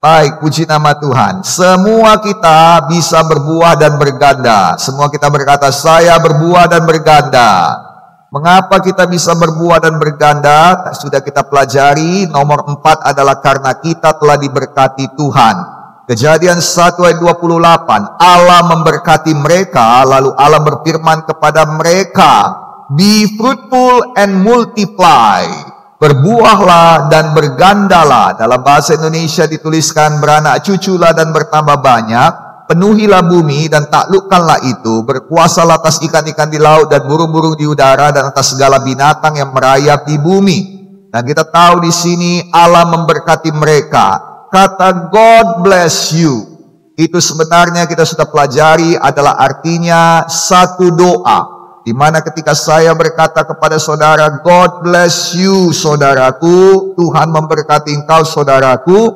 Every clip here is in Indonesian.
Baik, puji nama Tuhan. Semua kita bisa berbuah dan berganda. Semua kita berkata, saya berbuah dan berganda. Mengapa kita bisa berbuah dan berganda? Sudah kita pelajari. Nomor 4 adalah karena kita telah diberkati Tuhan. Kejadian 1 ayat 28. Allah memberkati mereka, lalu Allah berfirman kepada mereka, be fruitful and multiply. Berbuahlah dan bergandalah. Dalam bahasa Indonesia dituliskan beranak cuculah dan bertambah banyak. Penuhilah bumi dan taklukkanlah itu. Berkuasalah atas ikan-ikan di laut dan burung-burung di udara dan atas segala binatang yang merayap di bumi. Nah, kita tahu di sini Allah memberkati mereka. Kata God bless you itu sebenarnya kita sudah pelajari adalah artinya satu doa. Di mana ketika saya berkata kepada saudara, God bless you saudaraku, Tuhan memberkati engkau saudaraku,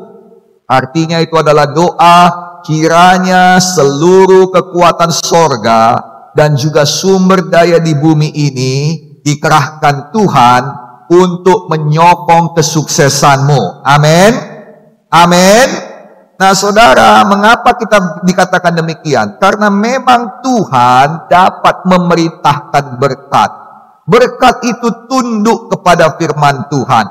artinya itu adalah doa kiranya seluruh kekuatan sorga dan juga sumber daya di bumi ini dikerahkan Tuhan untuk menyokong kesuksesanmu. Amin. Amin. Nah saudara, mengapa kita dikatakan demikian? Karena memang Tuhan dapat memerintahkan berkat. Berkat itu tunduk kepada firman Tuhan.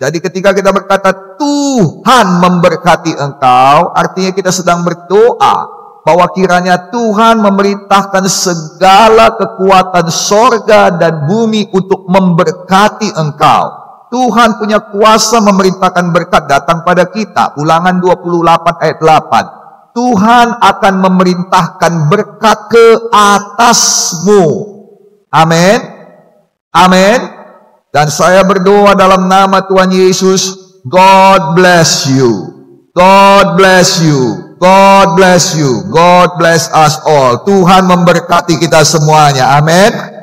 Jadi ketika kita berkata Tuhan memberkati engkau, artinya kita sedang berdoa bahwa kiranya Tuhan memerintahkan segala kekuatan sorga dan bumi untuk memberkati engkau. Tuhan punya kuasa memerintahkan berkat datang pada kita. Ulangan 28 ayat 8. Tuhan akan memerintahkan berkat ke atasmu. Amin. Amin. Dan saya berdoa dalam nama Tuhan Yesus, God bless you. God bless you. God bless you. God bless us all. Tuhan memberkati kita semuanya. Amin.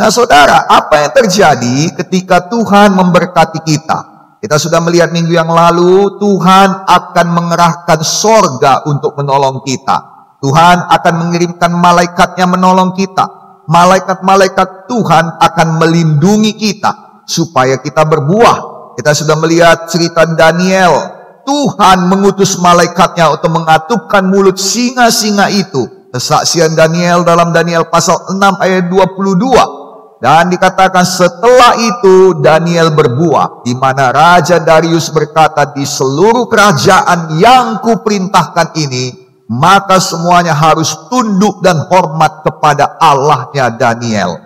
Nah saudara, apa yang terjadi ketika Tuhan memberkati kita? Kita sudah melihat minggu yang lalu, Tuhan akan mengerahkan sorga untuk menolong kita. Tuhan akan mengirimkan malaikatnya menolong kita. Malaikat-malaikat Tuhan akan melindungi kita supaya kita berbuah. Kita sudah melihat cerita Daniel. Tuhan mengutus malaikatnya untuk mengatupkan mulut singa-singa itu. Kesaksian Daniel dalam Daniel pasal 6 ayat 22. Dan dikatakan setelah itu Daniel berbuah, di mana Raja Darius berkata, di seluruh kerajaan yang kuperintahkan ini, maka semuanya harus tunduk dan hormat kepada Allahnya Daniel.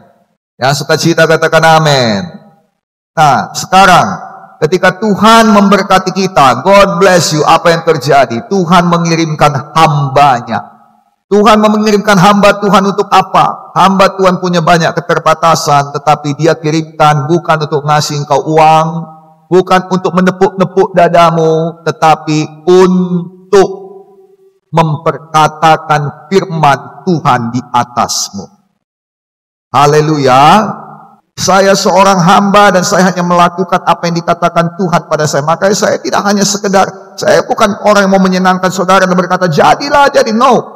Yang sukacita katakan amin. Nah sekarang ketika Tuhan memberkati kita, God bless you, apa yang terjadi? Tuhan mengirimkan hambanya. Tuhan mengirimkan hamba Tuhan untuk apa? Hamba Tuhan punya banyak keterbatasan, tetapi dia kirimkan bukan untuk ngasih engkau uang, bukan untuk menepuk-nepuk dadamu, tetapi untuk memperkatakan firman Tuhan di atasmu. Haleluya. Saya seorang hamba dan saya hanya melakukan apa yang dikatakan Tuhan pada saya. Makanya saya tidak hanya sekedar, saya bukan orang yang mau menyenangkan saudara dan berkata, jadilah jadi. No.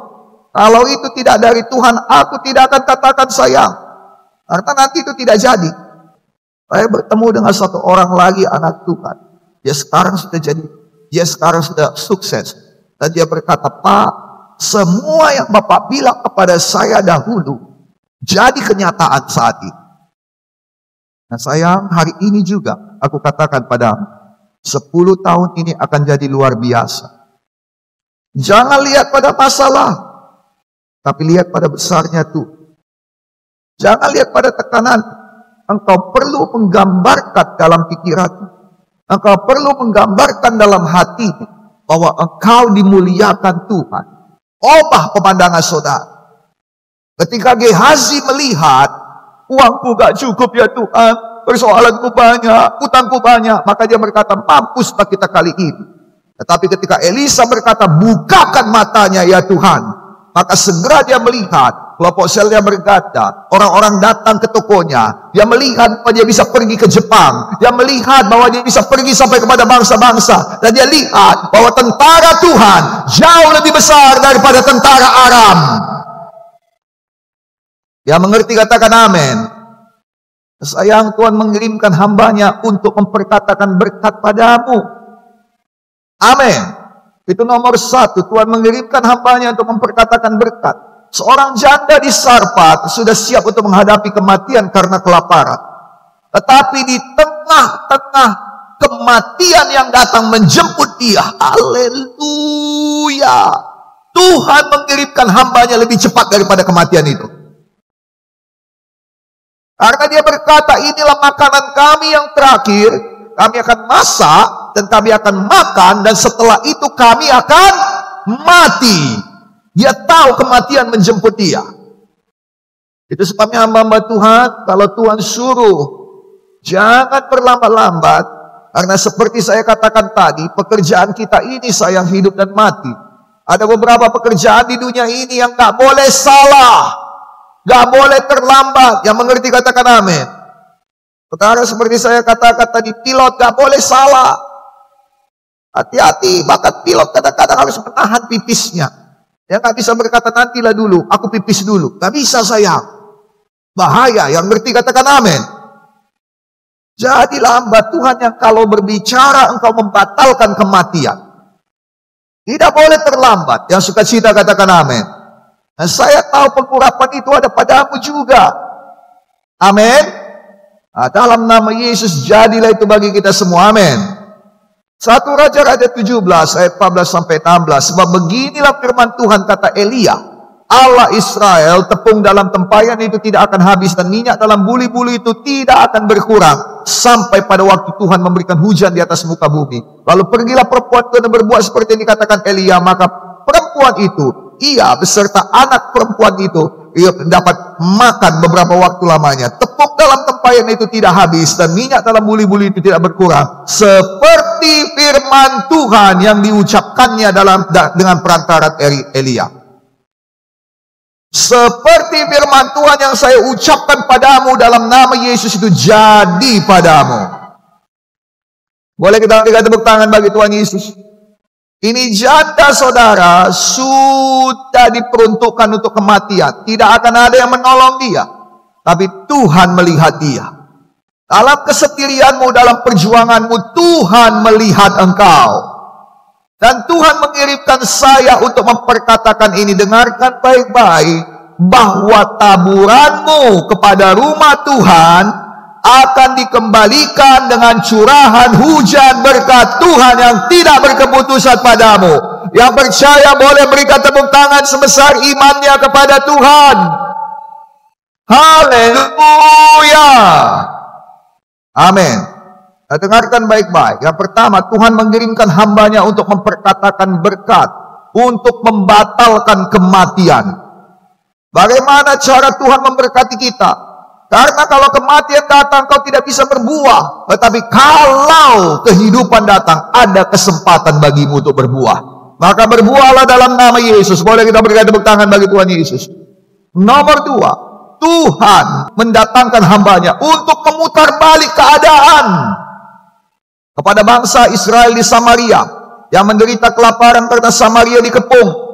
Kalau itu tidak dari Tuhan, aku tidak akan katakan sayang. Karena nanti itu tidak jadi. Saya bertemu dengan satu orang lagi anak Tuhan. Dia sekarang sudah jadi, dia sekarang sudah sukses. Dan dia berkata, Pak, semua yang Bapak bilang kepada saya dahulu, jadi kenyataan saat ini. Nah sayang, hari ini juga aku katakan padamu, 10 tahun ini akan jadi luar biasa. Jangan lihat pada masalah, tapi lihat pada besarnya Tuhan. Jangan lihat pada tekanan. Engkau perlu menggambarkan dalam pikiranmu. Engkau perlu menggambarkan dalam hatimu bahwa engkau dimuliakan Tuhan. Ubah pemandangan saudara. Ketika Gehazi melihat, uangku gak cukup ya Tuhan, persoalanku banyak, utangku banyak, maka dia berkata, mampuslah kita kali ini. Tetapi ketika Elisa berkata, bukakan matanya ya Tuhan, maka segera dia melihat, kelompok selnya berkata, orang-orang datang ke tokonya, dia melihat bahwa dia bisa pergi ke Jepang, dia melihat bahwa dia bisa pergi sampai kepada bangsa-bangsa, dan dia lihat bahwa tentara Tuhan jauh lebih besar daripada tentara Aram. Dia mengerti, katakan amin. Sayang, Tuhan mengirimkan hambanya untuk memperkatakan berkat padamu. Amin. Itu nomor satu. Tuhan mengirimkan hambanya untuk memperkatakan berkat. Seorang janda di Sarfat sudah siap untuk menghadapi kematian karena kelaparan. Tetapi di tengah-tengah kematian yang datang menjemput dia. Haleluya. Tuhan mengirimkan hambanya lebih cepat daripada kematian itu. Karena dia berkata, inilah makanan kami yang terakhir. Kami akan masak dan kami akan makan. Dan setelah itu kami akan mati. Dia tahu kematian menjemput dia. Itu sebabnya hamba-hamba Tuhan, kalau Tuhan suruh, jangan berlambat-lambat. Karena seperti saya katakan tadi, pekerjaan kita ini sayang hidup dan mati. Ada beberapa pekerjaan di dunia ini yang gak boleh salah. Gak boleh terlambat. Yang mengerti katakan amin. Saudara, seperti saya katakan tadi, pilot gak boleh salah. Hati-hati, bahkan pilot kadang-kadang harus menahan pipisnya. Dia gak bisa berkata, nantilah dulu, aku pipis dulu. Gak bisa sayang. Bahaya, yang ngerti katakan amin. Jadilah hamba Tuhan yang kalau berbicara engkau membatalkan kematian. Tidak boleh terlambat. Yang suka cita katakan amin. Dan saya tahu pengurapan itu ada padamu juga. Amin. Nah, dalam nama Yesus jadilah itu bagi kita semua. Amin. 1 Raja-Raja 17 ayat 14 sampai 16. Sebab beginilah firman Tuhan kata Elia, Allah Israel, tepung dalam tempayan itu tidak akan habis dan minyak dalam buli-buli itu tidak akan berkurang sampai pada waktu Tuhan memberikan hujan di atas muka bumi. Lalu pergilah perempuan itu dan berbuat seperti yang dikatakan Elia. Maka perempuan itu, ia beserta anak perempuan itu, ia dapat makan beberapa waktu lamanya. Tepung dalam tempayan itu tidak habis dan minyak dalam buli-buli itu tidak berkurang. Seperti firman Tuhan yang diucapkannya dengan perantara Elia. Seperti firman Tuhan yang saya ucapkan padamu dalam nama Yesus itu jadi padamu. Boleh kita berikan tepuk tangan bagi Tuhan Yesus. Ini janda saudara sudah diperuntukkan untuk kematian. Tidak akan ada yang menolong dia. Tapi Tuhan melihat dia. Dalam kesetiaanmu, dalam perjuanganmu, Tuhan melihat engkau. Dan Tuhan mengirimkan saya untuk memperkatakan ini. Dengarkan baik-baik. Bahwa taburanmu kepada rumah Tuhan akan dikembalikan dengan curahan hujan berkat Tuhan yang tidak berkeputusan padamu. Yang percaya boleh berikan tepuk tangan sebesar imannya kepada Tuhan. Haleluya. Amin. Nah, dengarkan baik-baik. Yang pertama, Tuhan mengirimkan hambanya untuk memperkatakan berkat, untuk membatalkan kematian. Bagaimana cara Tuhan memberkati kita? Karena kalau kematian datang, kau tidak bisa berbuah. Tetapi kalau kehidupan datang, ada kesempatan bagimu untuk berbuah. Maka berbuahlah dalam nama Yesus. Boleh kita berikan tepuk tangan bagi Tuhan Yesus. Nomor 2, Tuhan mendatangkan hambanya untuk memutar balik keadaan kepada bangsa Israel di Samaria yang menderita kelaparan karena Samaria dikepung.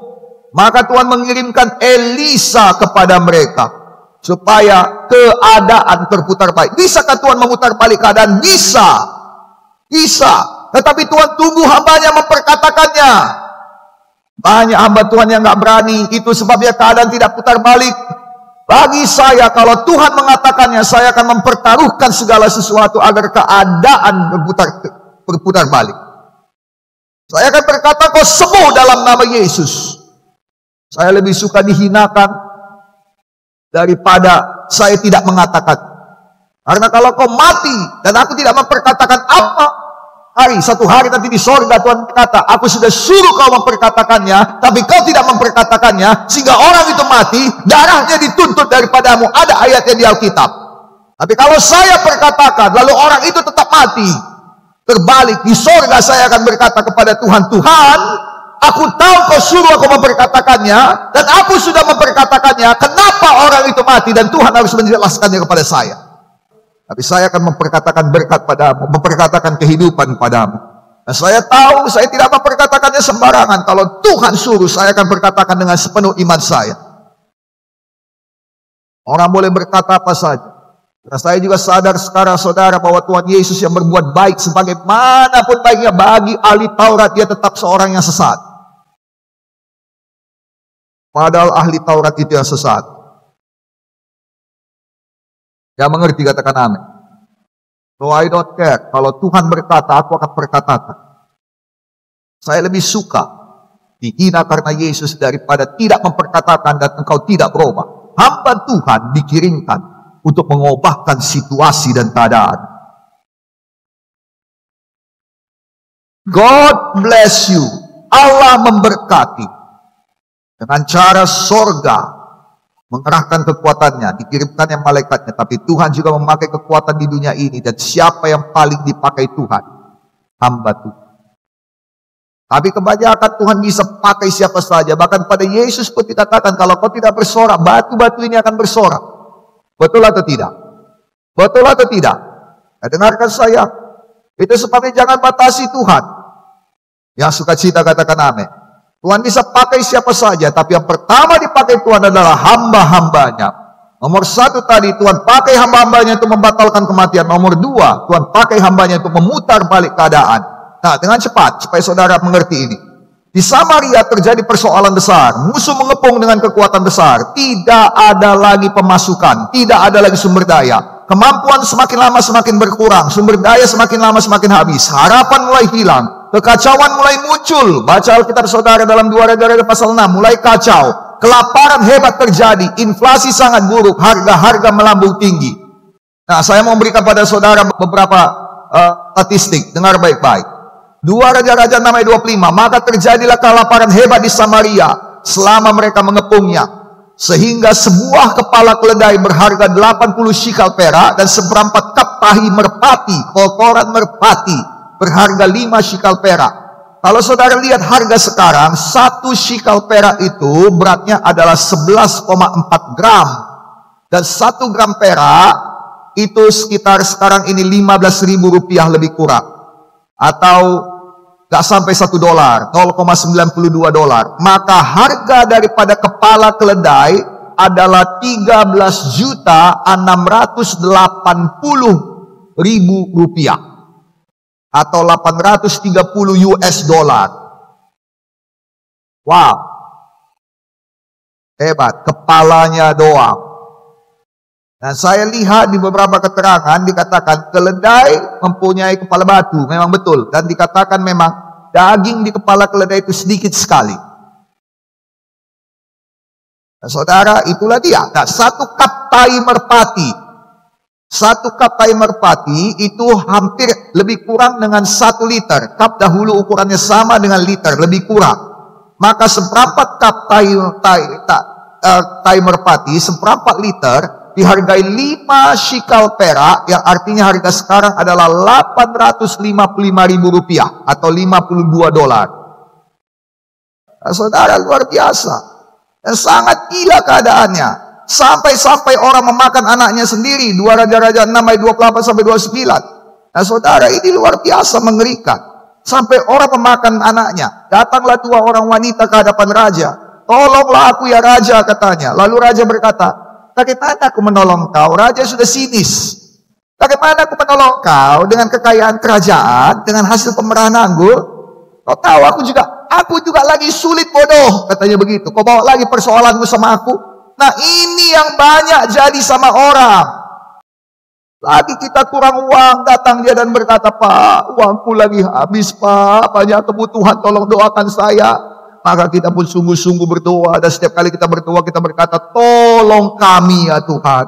Maka Tuhan mengirimkan Elisa kepada mereka supaya keadaan terputar balik. Bisakah Tuhan memutar balik keadaan? Bisa. Bisa. Tetapi Tuhan tunggu hambanya memperkatakannya. Banyak hamba Tuhan yang gak berani. Itu sebabnya keadaan tidak putar balik. Bagi saya, kalau Tuhan mengatakannya, saya akan mempertaruhkan segala sesuatu agar keadaan berputar balik. Saya akan berkata, kau sembuh dalam nama Yesus. Saya lebih suka dihinakan daripada saya tidak mengatakan. Karena kalau kau mati dan aku tidak memperkatakan apa, satu hari nanti di sorga Tuhan berkata, aku sudah suruh kau memperkatakannya, tapi kau tidak memperkatakannya, sehingga orang itu mati, darahnya dituntut daripadamu. Ada ayatnya di Alkitab. Tapi kalau saya perkatakan, lalu orang itu tetap mati, terbalik di sorga saya akan berkata kepada Tuhan, Tuhan, aku tahu kau suruh aku memperkatakannya, dan aku sudah memperkatakannya. Kenapa orang itu mati dan Tuhan harus menjelaskannya kepada saya? Tapi saya akan memperkatakan berkat padamu, memperkatakan kehidupan padamu. Dan saya tahu saya tidak memperkatakannya sembarangan. Kalau Tuhan suruh, saya akan berkatakan dengan sepenuh iman saya. Orang boleh berkata apa saja. Nah, saya juga sadar sekarang saudara bahwa Tuhan Yesus yang berbuat baik sebagaimanapun baiknya bagi ahli Taurat, dia tetap seorang yang sesat. Padahal ahli Taurat itu yang sesat. Yang mengerti katakan amin. So I don't care. Kalau Tuhan berkata, aku akan berkatakan. Saya lebih suka dihina karena Yesus daripada tidak memperkatakan dan engkau tidak berubah. Hamba Tuhan dikirimkan untuk mengubahkan situasi dan keadaan. God bless you. Allah memberkati. Dengan cara sorga mengerahkan kekuatannya, dikirimkannya malaikatnya. Tapi Tuhan juga memakai kekuatan di dunia ini. Dan siapa yang paling dipakai Tuhan? Hamba Tuhan. Tapi kebanyakan Tuhan bisa pakai siapa saja. Bahkan pada Yesus pun dikatakan, kalau kau tidak bersorak, batu-batu ini akan bersorak. Betul atau tidak? Betul atau tidak? Nah, dengarkan saya. Itu sebabnya jangan batasi Tuhan. Yang sukacita katakan amin. Tuhan bisa pakai siapa saja. Tapi yang pertama dipakai Tuhan adalah hamba-hambanya. Nomor satu tadi, Tuhan pakai hamba-hambanya untuk membatalkan kematian. Nomor dua, Tuhan pakai hambanya untuk memutar balik keadaan. Nah, dengan cepat, supaya saudara mengerti ini. Di Samaria terjadi persoalan besar. Musuh mengepung dengan kekuatan besar. Tidak ada lagi pemasukan. Tidak ada lagi sumber daya. Kemampuan semakin lama semakin berkurang. Sumber daya semakin lama semakin habis. Harapan mulai hilang. Kekacauan mulai muncul. Baca Alkitab saudara dalam 2 Raja-Raja pasal 6. Mulai kacau. Kelaparan hebat terjadi. Inflasi sangat buruk. Harga-harga melambung tinggi. Nah, saya mau berikan pada saudara beberapa statistik. Dengar baik-baik. 2 Raja-Raja 6 ayat 25. Maka terjadilah kelaparan hebat di Samaria selama mereka mengepungnya. Sehingga sebuah kepala keledai berharga 80 shikal perak dan seperempat kap tahi merpati, kotoran merpati, berharga 5 shikal perak. Kalau saudara lihat harga sekarang, 1 shikal perak itu beratnya adalah 11,4 gram. Dan 1 gram perak itu sekitar sekarang ini 15.000 rupiah lebih kurang. Atau gak sampai $1, 0,92 dolar. Maka harga daripada kepala keledai adalah 13.680.000 rupiah. Atau 830 US dollar. Wow. Hebat. Kepalanya doang. Nah, saya lihat di beberapa keterangan dikatakan keledai mempunyai kepala batu. Memang betul. Dan dikatakan memang daging di kepala keledai itu sedikit sekali. Nah, saudara, itulah dia. Nah, 1 kap tahi merpati. 1 kap tahi merpati itu hampir lebih kurang dengan 1 liter. Kap dahulu ukurannya sama dengan liter, lebih kurang. Maka seperempat kap tahi merpati, seperempat liter, dihargai 5 shikal perak, yang artinya harga sekarang adalah 855.000 rupiah atau 52 dolar. Nah, saudara, luar biasa. Dan sangat gila keadaannya. Sampai-sampai orang memakan anaknya sendiri. 2 Raja-Raja 6 ayat 28 sampai 29. Nah, saudara, ini luar biasa mengerikan. Sampai orang memakan anaknya. Datanglah 2 orang wanita ke hadapan raja. Tolonglah aku ya raja, katanya. Lalu raja berkata, bagaimana aku menolong kau? Raja sudah sinis. Bagaimana aku menolong kau dengan kekayaan kerajaan, dengan hasil pemerahan anggur? Kau tahu aku juga lagi sulit bodoh, katanya begitu. Kau bawa lagi persoalanmu sama aku. Nah, ini yang banyak jadi sama orang. Lagi kita kurang uang, datang dia dan berkata, Pak, uangku lagi habis, Pak. Banyak kebutuhan, tolong doakan saya. Maka kita pun sungguh-sungguh berdoa. Dan setiap kali kita berdoa, kita berkata, tolong kami ya Tuhan.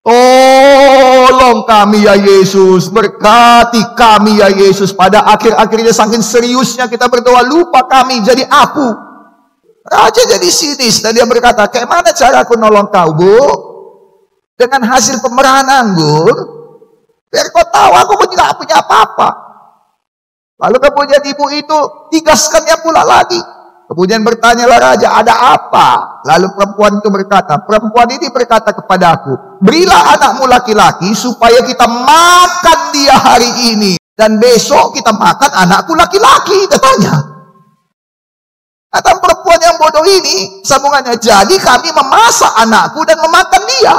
Tolong kami ya Yesus. Berkati kami ya Yesus. Pada akhir-akhirnya saking seriusnya kita berdoa, lupa kami jadi apu. Raja jadi sinis. Dan dia berkata, kayak mana cara aku nolong kau, Bu? Dengan hasil pemerahan anggur. Biar kau tahu, aku pun tidak punya apa-apa. Lalu kemudian ibu itu digaskannya pula lagi. Kemudian bertanyalah raja, ada apa? Lalu perempuan itu berkata, perempuan ini berkata kepadaku, berilah anakmu laki-laki supaya kita makan dia hari ini. Dan besok kita makan anakku laki-laki, katanya. Kata perempuan yang bodoh ini, sambungannya, jadi kami memasak anakku dan memakan dia.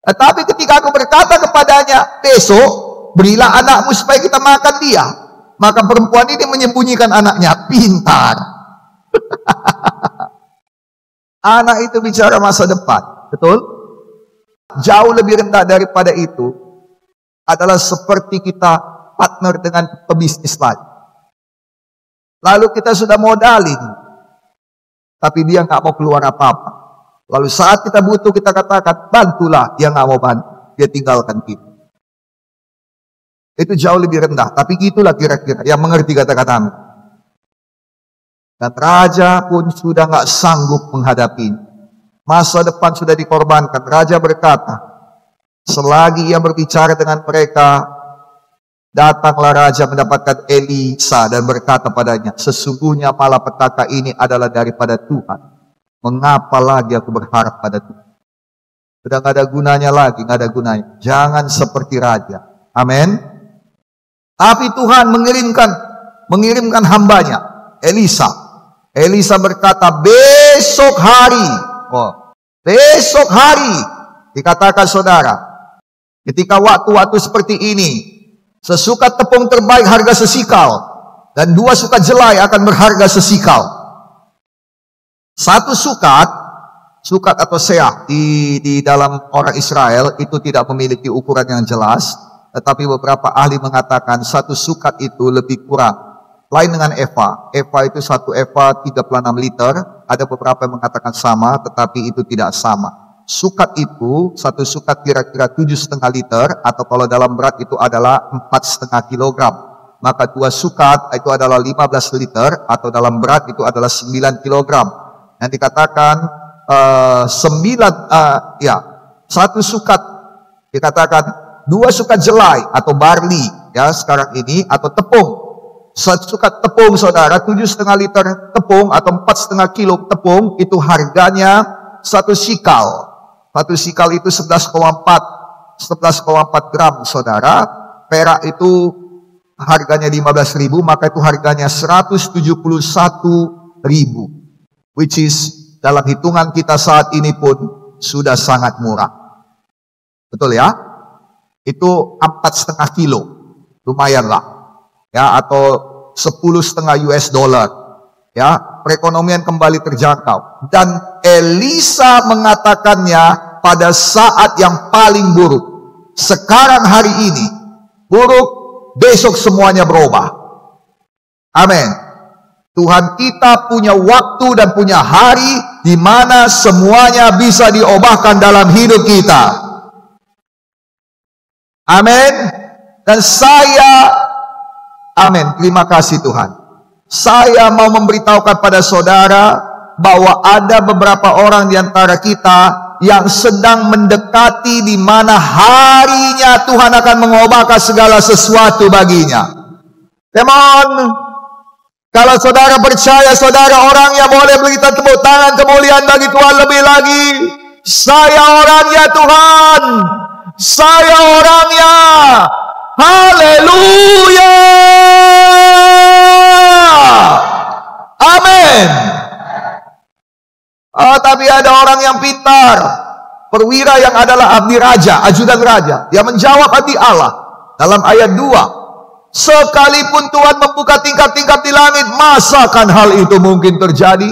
Tetapi ketika aku berkata kepadanya, besok berilah anakmu supaya kita makan dia. Maka perempuan ini menyembunyikan anaknya. Pintar. Anak itu bicara masa depan. Betul? Jauh lebih rendah daripada itu adalah seperti kita partner dengan pebisnis lain. Lalu kita sudah modalin, tapi dia nggak mau keluar apa-apa. Lalu saat kita butuh, kita katakan, bantulah. Dia nggak mau bantu. Dia tinggalkan kita. Itu jauh lebih rendah. Tapi itulah kira-kira yang mengerti kata-katamu. Dan raja pun sudah nggak sanggup menghadapi. Masa depan sudah dikorbankan. Raja berkata, selagi ia berbicara dengan mereka, datanglah raja mendapatkan Elisa dan berkata padanya, sesungguhnya malapetaka ini adalah daripada Tuhan. Mengapa lagi aku berharap pada Tuhan? Sudah nggak ada gunanya lagi, nggak ada gunanya. Jangan seperti raja. Amin. Tapi Tuhan mengirimkan hambanya, Elisa. Elisa berkata, besok hari. Besok hari. Dikatakan saudara, ketika waktu-waktu seperti ini, sesukat tepung terbaik harga sesikal, dan 2 sukat jelai akan berharga sesikal. 1 sukat atau seah di dalam orang Israel itu tidak memiliki ukuran yang jelas, tetapi beberapa ahli mengatakan 1 sukat itu lebih kurang. Lain dengan eva. Eva itu 1 eva 36 liter. Ada beberapa yang mengatakan sama, tetapi itu tidak sama. Sukat itu 1 sukat kira-kira 7,5 liter, atau kalau dalam berat itu adalah 4,5 kilogram. Maka 2 sukat itu adalah 15 liter, atau dalam berat itu adalah 9 kilogram. Yang dikatakan 1 sukat dikatakan 2 sukat jelai atau barley ya sekarang ini, atau tepung. 1 sukat tepung saudara, 7,5 liter tepung atau 4,5 kilo tepung itu harganya 1 sikal. 1 sikal itu 11,4 gram saudara. Perak itu harganya 15.000, maka itu harganya 171.000. Which is dalam hitungan kita saat ini pun sudah sangat murah. Betul ya? Itu 4,5 kilo. Lumayan lah. Ya, atau 10,5 US dollar. Ya, perekonomian kembali terjangkau. Dan Elisa mengatakannya pada saat yang paling buruk. Sekarang hari ini buruk, besok semuanya berubah. Amin. Tuhan kita punya waktu dan punya hari di mana semuanya bisa diubahkan dalam hidup kita. Amin. Dan amin, terima kasih Tuhan. Saya mau memberitahukan pada saudara bahwa ada beberapa orang di antara kita yang sedang mendekati di mana harinya Tuhan akan mengubahkan segala sesuatu baginya. Come on. Kalau saudara percaya, saudara orangnya, boleh beri tepuk tangan kemuliaan bagi Tuhan lebih lagi. Saya orangnya Tuhan. Saya orangnya. Haleluya. Amin. Tapi ada orang yang pintar. Perwira yang adalah abdi raja, ajudan raja. Dia menjawab abdi Allah. Dalam ayat 2. Sekalipun Tuhan membuka tingkap-tingkap di langit, masakan hal itu mungkin terjadi?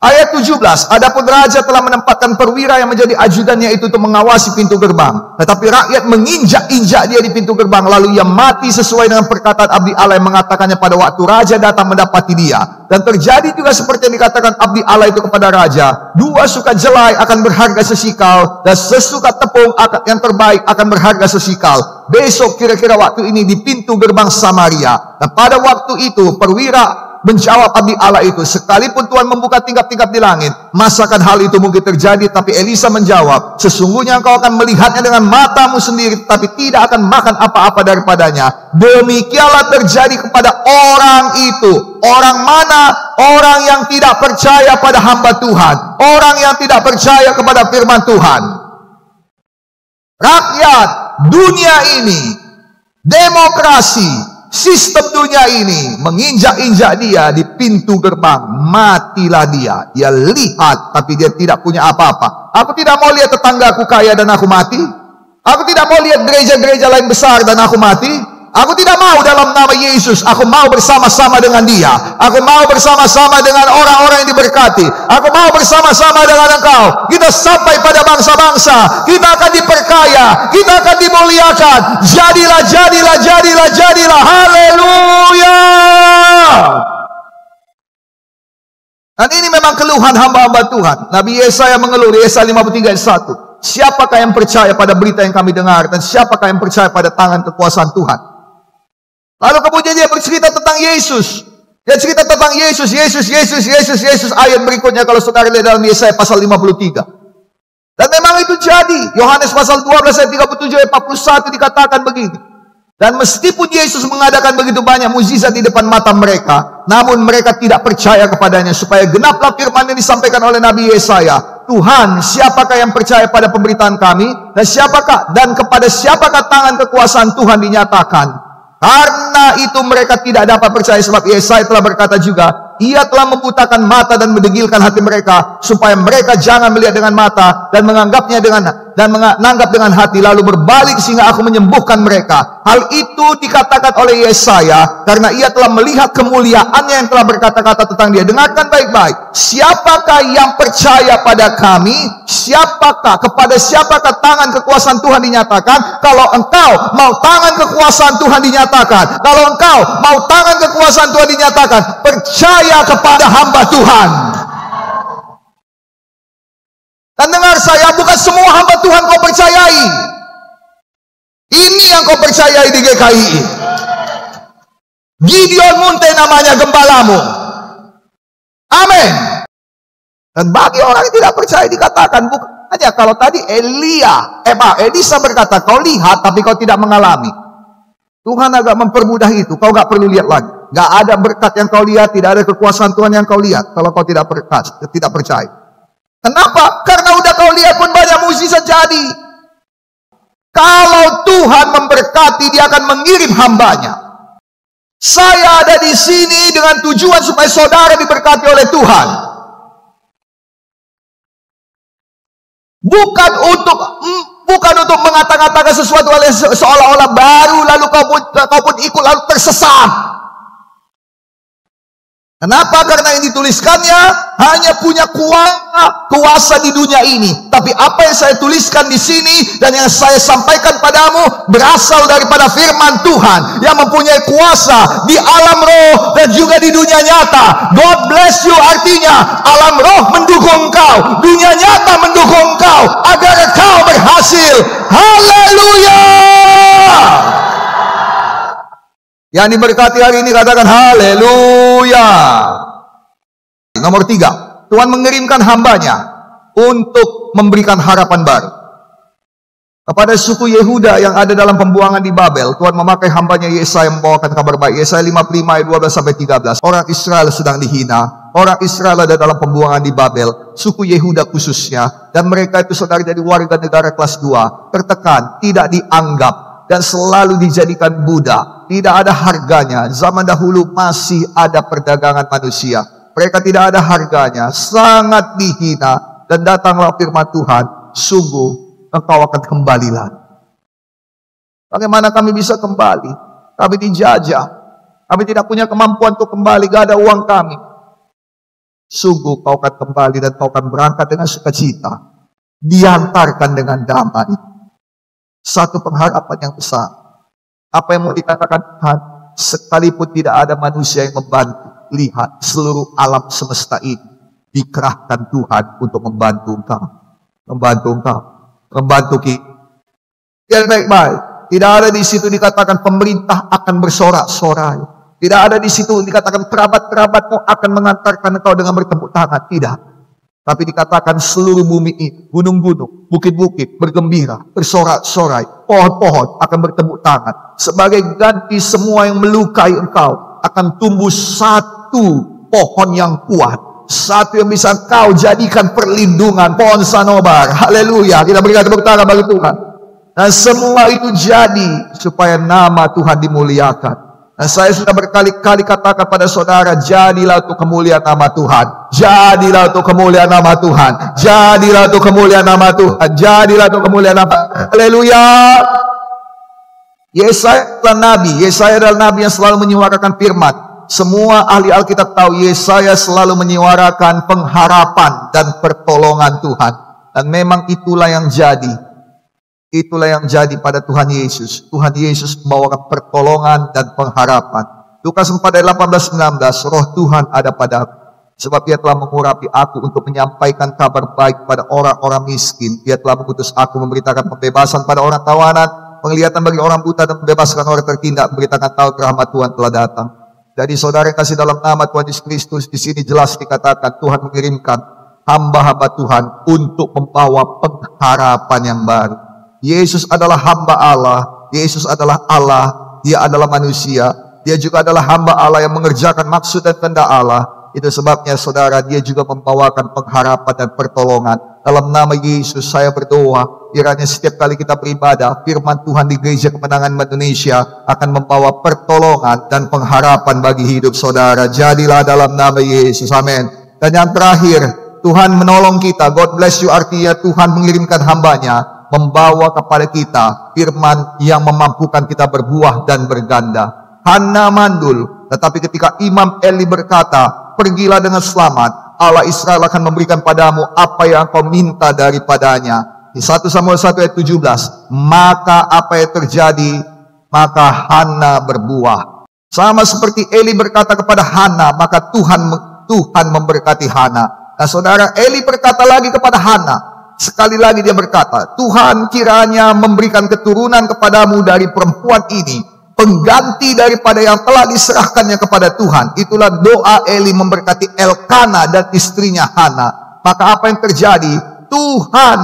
Ayat 17, adapun raja telah menempatkan perwira yang menjadi ajudannya itu untuk mengawasi pintu gerbang. Tetapi rakyat menginjak-injak dia di pintu gerbang, lalu ia mati sesuai dengan perkataan abdi Allah yang mengatakannya pada waktu raja datang mendapati dia. Dan terjadi juga seperti yang dikatakan abdi Allah itu kepada raja, 2 sukat jelai akan berharga sesikal, dan sesukat tepung yang terbaik akan berharga sesikal. Besok kira-kira waktu ini di pintu gerbang Samaria. Dan pada waktu itu perwira menjawab abdi Allah itu, sekalipun Tuhan membuka tingkap-tingkap di langit, masakan hal itu mungkin terjadi? Tapi Elisa menjawab, sesungguhnya engkau akan melihatnya dengan matamu sendiri, tapi tidak akan makan apa-apa daripadanya. Demikianlah terjadi kepada orang itu. Orang mana? Orang yang tidak percaya pada hamba Tuhan. Orang yang tidak percaya kepada firman Tuhan. Rakyat dunia ini, demokrasi, sistem dunia ini menginjak-injak dia di pintu gerbang, matilah dia. Dia lihat, tapi dia tidak punya apa-apa. Aku tidak mau lihat tetanggaku kaya dan aku mati. Aku tidak mau lihat gereja-gereja lain besar dan aku mati. Aku tidak mau dalam nama Yesus. Aku mau bersama-sama dengan dia. Aku mau bersama-sama dengan orang-orang yang diberkati. Aku mau bersama-sama dengan engkau. Kita sampai pada bangsa-bangsa. Kita akan diperkaya. Kita akan dimuliakan. Jadilah, jadilah, jadilah, jadilah. Haleluya. Dan ini memang keluhan hamba-hamba Tuhan. Nabi Yesaya mengeluh di Yesaya 53 ayat 1. Siapakah yang percaya pada berita yang kami dengar? Dan siapakah yang percaya pada tangan kekuasaan Tuhan? Lalu kemudian dia bercerita tentang Yesus. Dia cerita tentang Yesus, Yesus, Yesus, Yesus, Yesus. Ayat berikutnya kalau saudara lihat dalam Yesaya pasal 53. Dan memang itu jadi. Yohanes pasal 12 ayat 37 ayat 41 dikatakan begini. Dan meskipun Yesus mengadakan begitu banyak mukjizat di depan mata mereka, namun mereka tidak percaya kepadanya, supaya genaplah firman yang disampaikan oleh Nabi Yesaya. Tuhan, siapakah yang percaya pada pemberitaan kami? Dan kepada siapakah tangan kekuasaan Tuhan dinyatakan? Karena itu mereka tidak dapat percaya, sebab Yesaya telah berkata juga, Ia telah membutakan mata dan mendegilkan hati mereka, supaya mereka jangan melihat dengan mata dan menganggap dengan hati, lalu berbalik sehingga aku menyembuhkan mereka. Hal itu dikatakan oleh Yesaya karena ia telah melihat kemuliaannya yang telah berkata-kata tentang dia. Dengarkan baik-baik. Siapakah yang percaya pada kami? Kepada siapakah tangan kekuasaan Tuhan dinyatakan? Kalau engkau mau tangan kekuasaan Tuhan dinyatakan, kalau engkau mau tangan kekuasaan Tuhan dinyatakan, percaya kepada hamba Tuhan. Dan dengar saya, bukan semua hamba Tuhan kau percayai. Ini yang kau percayai di GKI. Gideon Munte namanya gembalamu. Amin. Dan bagi orang yang tidak percaya dikatakan, bukan aja kalau tadi Elisa berkata, kau lihat tapi kau tidak mengalami. Tuhan agak mempermudah itu. Kau gak perlu lihat lagi. Gak ada berkat yang kau lihat, tidak ada kekuasaan Tuhan yang kau lihat kalau kau tidak percaya. Kenapa? Karena udah kau lihat pun banyak mukjizat jadi. Kalau Tuhan memberkati, Dia akan mengirim hambanya. Saya ada di sini dengan tujuan supaya saudara diberkati oleh Tuhan. Bukan untuk mengatakan sesuatu seolah-olah baru lalu kau pun ikut lalu tersesat. Kenapa? Karena yang dituliskannya hanya punya kuasa di dunia ini. Tapi apa yang saya tuliskan di sini dan yang saya sampaikan padamu berasal daripada firman Tuhan yang mempunyai kuasa di alam roh dan juga di dunia nyata. God bless you artinya alam roh mendukung kau, dunia nyata mendukung kau agar kau berhasil. Haleluya! Yang diberkati hari ini katakan haleluya. Nomor 3, Tuhan mengirimkan hambanya untuk memberikan harapan baru. Kepada suku Yehuda yang ada dalam pembuangan di Babel, Tuhan memakai hambanya Yesaya membawakan kabar baik. Yesaya 55 ayat 12-13. Orang Israel sedang dihina. Orang Israel ada dalam pembuangan di Babel, suku Yehuda khususnya. Dan mereka itu saudara jadi warga negara kelas 2. Tertekan, tidak dianggap, dan selalu dijadikan budak. Tidak ada harganya. Zaman dahulu masih ada perdagangan manusia. Mereka tidak ada harganya. Sangat dihina. Dan datanglah firman Tuhan. Sungguh engkau akan kembali lagi. Bagaimana kami bisa kembali? Kami dijajah. Kami tidak punya kemampuan untuk kembali. Gak ada uang kami. Sungguh kau akan kembali dan kau akan berangkat dengan sukacita. Diantarkan dengan damai. Satu pengharapan yang besar. Apa yang mau dikatakan Tuhan? Sekalipun tidak ada manusia yang membantu. Lihat, seluruh alam semesta ini dikerahkan Tuhan untuk membantu engkau. Membantu kita. Yang baik-baik. Tidak ada di situ dikatakan pemerintah akan bersorak-sorai. Tidak ada di situ dikatakan kerabat-kerabatmu akan mengantarkan engkau dengan bertepuk tangan. Tidak. Tapi dikatakan seluruh bumi ini, gunung-gunung, bukit-bukit bergembira, bersorak-sorai, pohon-pohon akan bertepuk tangan. Sebagai ganti semua yang melukai engkau, akan tumbuh satu pohon yang kuat. Satu yang bisa kau jadikan perlindungan, pohon sanobar. Haleluya, kita berikan tepuk tangan bagi Tuhan. Dan semua itu jadi supaya nama Tuhan dimuliakan. Dan saya sudah berkali-kali katakan pada saudara, jadilah untuk kemuliaan nama Tuhan. Jadilah untuk kemuliaan nama Tuhan. Jadilah untuk kemuliaan nama Tuhan. Jadilah untuk kemuliaan nama. Haleluya. Yesaya adalah nabi. Yesaya adalah nabi yang selalu menyuarakan firman. Semua ahli Alkitab tahu Yesaya selalu menyuarakan pengharapan dan pertolongan Tuhan. Dan memang itulah yang jadi. Itulah yang jadi pada Tuhan Yesus. Tuhan Yesus membawakan pertolongan dan pengharapan. Lukas 4 ayat 18-19, roh Tuhan ada padaku. Sebab Ia telah mengurapi aku untuk menyampaikan kabar baik pada orang-orang miskin. Ia telah mengutus aku memberitakan pembebasan pada orang tawanan, penglihatan bagi orang buta, dan membebaskan orang tertindak, memberitakan tahun rahmat Tuhan telah datang. Jadi saudara yang kasih dalam nama Tuhan Yesus Kristus, di sini jelas dikatakan Tuhan mengirimkan hamba-hamba Tuhan untuk membawa pengharapan yang baru. Yesus adalah hamba Allah, Yesus adalah Allah, Dia adalah manusia, Dia juga adalah hamba Allah yang mengerjakan maksud dan kehendak Allah. Itu sebabnya saudara, Dia juga membawakan pengharapan dan pertolongan. Dalam nama Yesus saya berdoa, kiranya setiap kali kita beribadah, firman Tuhan di Gereja Kemenangan Indonesia akan membawa pertolongan dan pengharapan bagi hidup saudara. Jadilah dalam nama Yesus, amin. Dan yang terakhir, Tuhan menolong kita. God bless you artinya Tuhan mengirimkan hambanya membawa kepada kita firman yang memampukan kita berbuah dan berganda. Hana mandul, tetapi ketika Imam Eli berkata, pergilah dengan selamat, Allah Israel akan memberikan padamu apa yang kau minta daripadanya. Di 1 Samuel 1 ayat 17, maka apa yang terjadi? Maka Hana berbuah. Sama seperti Eli berkata kepada Hana, maka Tuhan memberkati Hana. Nah saudara, Eli berkata lagi kepada Hana, sekali lagi dia berkata, Tuhan kiranya memberikan keturunan kepadamu dari perempuan ini, pengganti daripada yang telah diserahkannya kepada Tuhan. Itulah doa Eli memberkati Elkana dan istrinya Hana. Maka apa yang terjadi? Tuhan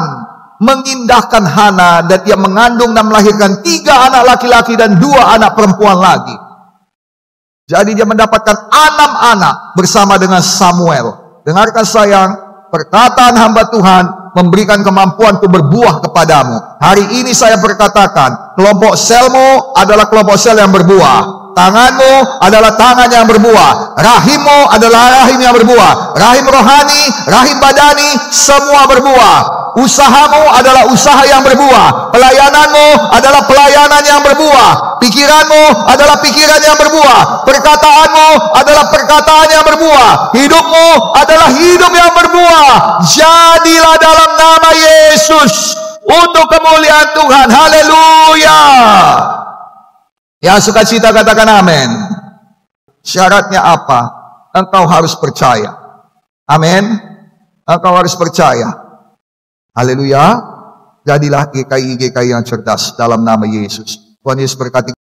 mengindahkan Hana dan dia mengandung dan melahirkan 3 anak laki-laki dan 2 anak perempuan lagi. Jadi dia mendapatkan 6 anak bersama dengan Samuel. Dengarkan sayang, perkataan hamba Tuhan memberikan kemampuan untuk berbuah kepadamu. Hari ini saya berkatakan, kelompok selmu adalah kelompok sel yang berbuah. Tanganmu adalah tangan yang berbuah. Rahimmu adalah rahim yang berbuah. Rahim rohani, rahim badani, semua berbuah. Usahamu adalah usaha yang berbuah. Pelayananmu adalah pelayanan yang berbuah. Pikiranmu adalah pikiran yang berbuah. Perkataanmu adalah perkataan yang berbuah. Hidupmu adalah hidup yang berbuah. Jadilah dalam nama Yesus untuk kemuliaan Tuhan. Haleluya. Yang sukacita katakan amin. Syaratnya apa? Engkau harus percaya. Amin. Engkau harus percaya. Haleluya. Jadilah GKI yang cerdas dalam nama Yesus. Tuhan Yesus berkati.